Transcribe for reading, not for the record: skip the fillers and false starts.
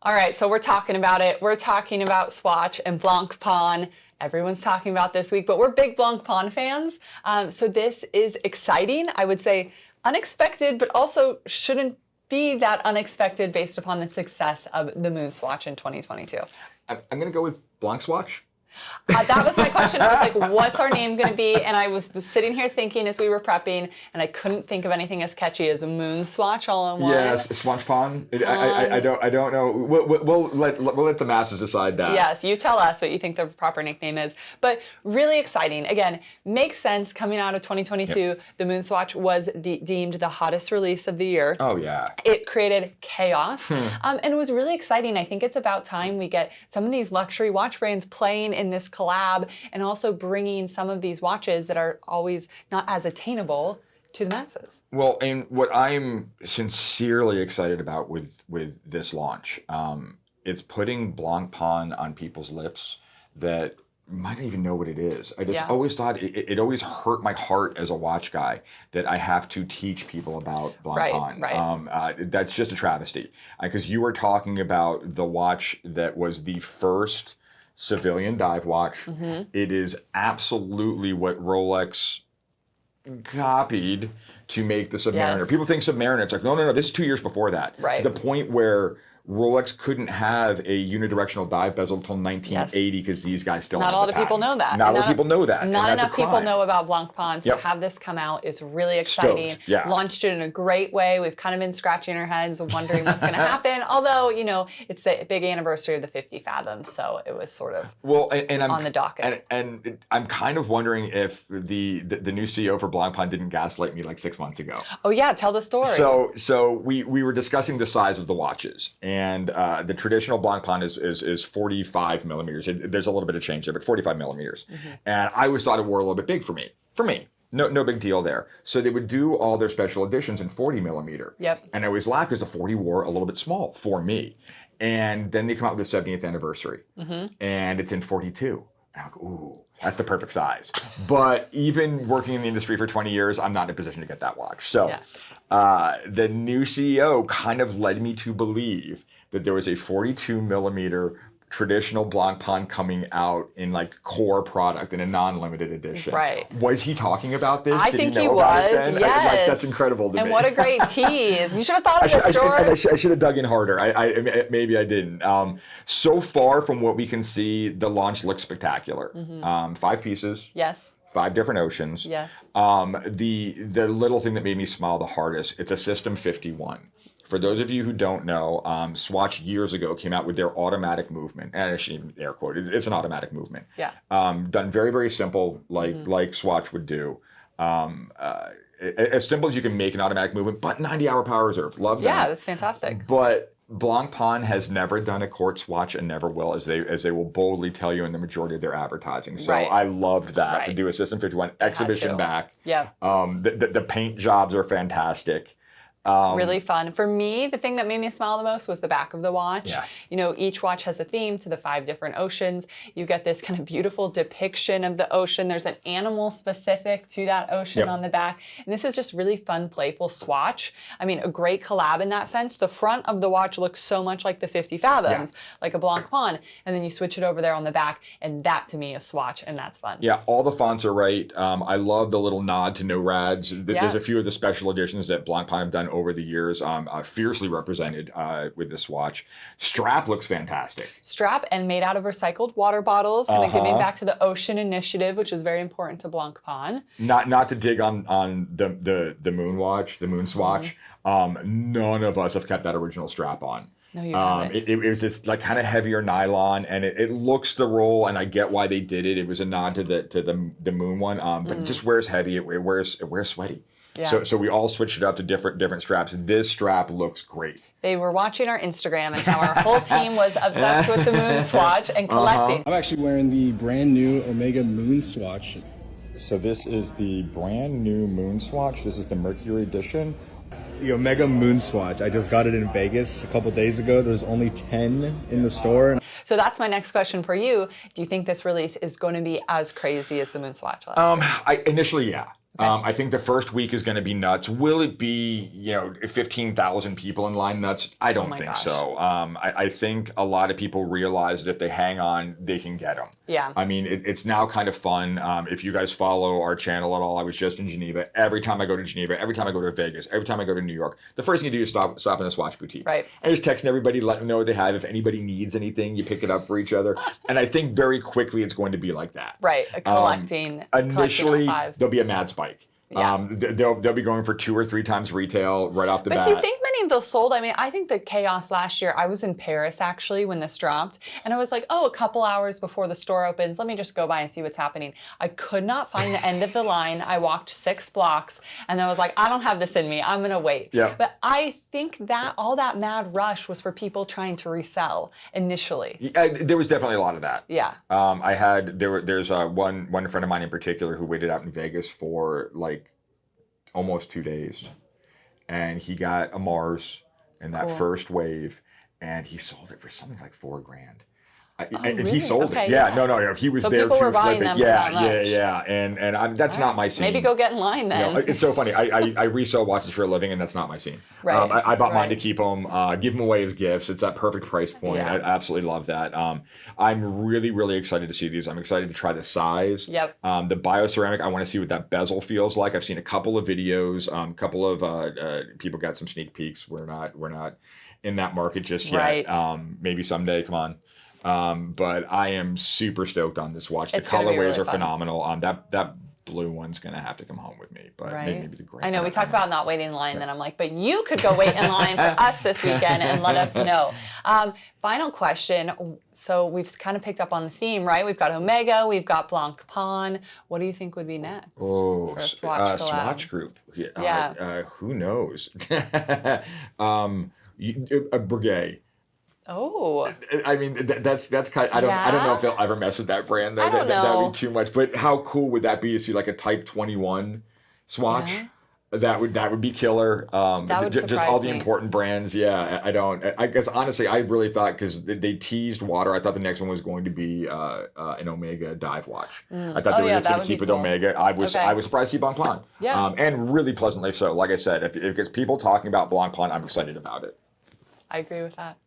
All right, so we're talking about it. We're talking about Swatch and Blancpain. Everyone's talking about this week, but we're big Blancpain fans. So this is exciting. I would say unexpected, but also shouldn't be that unexpected based upon the success of the Moonswatch in 2022. I'm going to go with Blancpain. That was my question. I was like, what's our name going to be? And I was sitting here thinking as we were prepping, and I couldn't think of anything as catchy as a Moonswatch all in one. Yes, Swatch Moonswatch. I don't know. We'll let the masses decide that. Yes, you tell us what you think the proper nickname is. But really exciting. Again, makes sense coming out of 2022. Yep. The Moonswatch was deemed the hottest release of the year. Oh, yeah. It created chaos. And it was really exciting. I think it's about time we get some of these luxury watch brands playing in this collab and also bringing some of these watches that are always not as attainable to the masses. Well, and what I'm sincerely excited about with this launch, it's putting Blancpain on people's lips that might not even know what it is. I just always thought it always hurt my heart as a watch guy that I have to teach people about Blancpain. Right. That's just a travesty. Because you were talking about the watch that was the first civilian dive watch. Mm-hmm. It is absolutely what Rolex copied to make the Submariner. Yes. People think Submariner, it's like, no, this is 2 years before that. Right. To the point where Rolex couldn't have a unidirectional dive bezel until 1980 because these guys still Not have a lot of people know that. Not a lot of people know that. Not enough people know about Blancpain, so to have this come out is really exciting. Stoked. Yeah. Launched it in a great way. We've kind of been scratching our heads and wondering what's going to happen. Although, it's the big anniversary of the 50 Fathoms, so it was sort of on the docket. And I'm kind of wondering if the new CEO for Blancpain didn't gaslight me like 6 months ago. Oh yeah, tell the story. So we were discussing the size of the watches. And the traditional Blancpain is 45 millimeters. There's a little bit of change there, but 45 millimeters. Mm-hmm. And I always thought it wore a little bit big for me. No big deal there. So they would do all their special editions in 40 millimeter. Yep. And I always laughed because the 40 wore a little bit small for me. And then they come out with the 70th anniversary. Mm-hmm. And it's in 42. And I'm like, ooh, that's the perfect size. But even working in the industry for 20 years, I'm not in a position to get that watch. So the new CEO kind of led me to believe that there was a 42 millimeter traditional Blancpain coming out in like core product in a non-limited edition. Right. Was he talking about this? I think he was. Yes. That's incredible to me. And what a great tease. You should have thought of this, George. I should have dug in harder. Maybe I didn't. So far from what we can see, the launch looks spectacular. Mm-hmm. 5 pieces. Yes. 5 different oceans. Yes. The little thing that made me smile the hardest, it's a System 51. For those of you who don't know, Swatch years ago came out with their automatic movement. And I shouldn't even air quote, it's an automatic movement. Yeah. Done very, very simple, like Swatch would do. As simple as you can make an automatic movement, but 90-hour power reserve. Love that. Yeah, that's fantastic. But Blancpain has never done a quartz watch and never will, as they will boldly tell you in the majority of their advertising. So I loved that, to do a System 51 exhibition back. Yeah. The paint jobs are fantastic. Really fun. For me, the thing that made me smile the most was the back of the watch. Yeah. Each watch has a theme to the 5 different oceans. You get this kind of beautiful depiction of the ocean. There's an animal specific to that ocean on the back. And this is just really fun, playful swatch. I mean, a great collab in that sense. The front of the watch looks so much like the 50 Fathoms, like a Blancpain. And then you switch it over there on the back, and that to me is swatch, and that's fun. Yeah, all the fonts are right. I love the little nod to no rads. There's a few of the special editions that Blancpain have done over the years, fiercely represented with this watch. Strap looks fantastic. Strap and made out of recycled water bottles, kind of giving back to the Ocean Initiative, which is very important to Blancpain. Not to dig on the Moonwatch, the Moonswatch. None of us have kept that original strap on. No, you haven't. It was this like kind of heavier nylon, and it looks the roll, and I get why they did it. It was a nod to the Moon one, but it just wears heavy. It wears sweaty. Yeah. So we all switched it up to different straps. This strap looks great. They were watching our Instagram and how our whole team was obsessed with the Moonswatch and collecting. I'm actually wearing the brand new Omega Moonswatch. So this is the brand new Moonswatch. This is the Mercury edition. The Omega Moonswatch. I just got it in Vegas a couple days ago. There's only 10 in the store. So that's my next question for you. Do you think this release is going to be as crazy as the Moonswatch was? Initially, yeah. I think the first week is going to be nuts. Will it be, 15,000 people in line nuts? I don't think so. I think a lot of people realize that if they hang on, they can get them. Yeah. I mean, it's now kind of fun. If you guys follow our channel at all, I was just in Geneva. Every time I go to Geneva, every time I go to Vegas, every time I go to New York, the first thing you do is stop in a Swatch boutique. Right. And just texting everybody, let them know what they have. If anybody needs anything, you pick it up for each other. And I think very quickly it's going to be like that. Right. Collecting. Initially, collecting there'll be a mad spike. Yeah. They'll be going for 2 or 3 times retail right off the bat. But do you think many of those sold? I mean, I think the chaos last year, I was in Paris actually when this dropped, and I was like, oh, a couple hours before the store opens, let me just go by and see what's happening. I could not find the end of the line. I walked 6 blocks, and I was like, I don't have this in me. I'm going to wait. Yeah. But I think that all that mad rush was for people trying to resell initially. There was definitely a lot of that. Yeah. There's one friend of mine in particular who waited out in Vegas for like almost 2 days, and he got a Mars in that first wave, and he sold it for something like $4,000. And really? he sold it. Yeah, no. He was So there people to were buying flip it. them for that much. Yeah. And that's not my scene. Maybe go get in line then. It's so funny. I resell watches for a living, and that's not my scene. Right. I bought mine to keep them, give them away as gifts. It's that perfect price point. Yeah. I absolutely love that. I'm really, really excited to see these. I'm excited to try the size. Yep. The bioceramic, I want to see what that bezel feels like. I've seen a couple of videos. A couple of people got some sneak peeks. We're not in that market just yet. Right. Maybe someday. Come on. But I am super stoked on this watch. It's The gonna be colorways really are fun. phenomenal. That blue one's gonna have to come home with me. But maybe the gray. I know we talked about not waiting in line, then I'm like, but you could go wait in line for us this weekend and let us know. Final question. So we've kind of picked up on the theme, right? We've got Omega, we've got Blancpain. What do you think would be next for a Swatch collab? Swatch Group. Yeah. Who knows? A Breguet. Oh. I mean, that's kind. I don't know if they'll ever mess with that brand. I don't know. That'd be too much. But how cool would that be to see like a Type 21 Swatch? Yeah. That would be killer. That would just all the surprise me. important brands. Yeah, I guess honestly, I really thought because they teased water. I thought the next one was going to be an Omega dive watch. I thought they were just going to keep with Omega. I was surprised to see Blancpain. Yeah. And really pleasantly so. Like I said, if it gets people talking about Blancpain, I'm excited about it. I agree with that.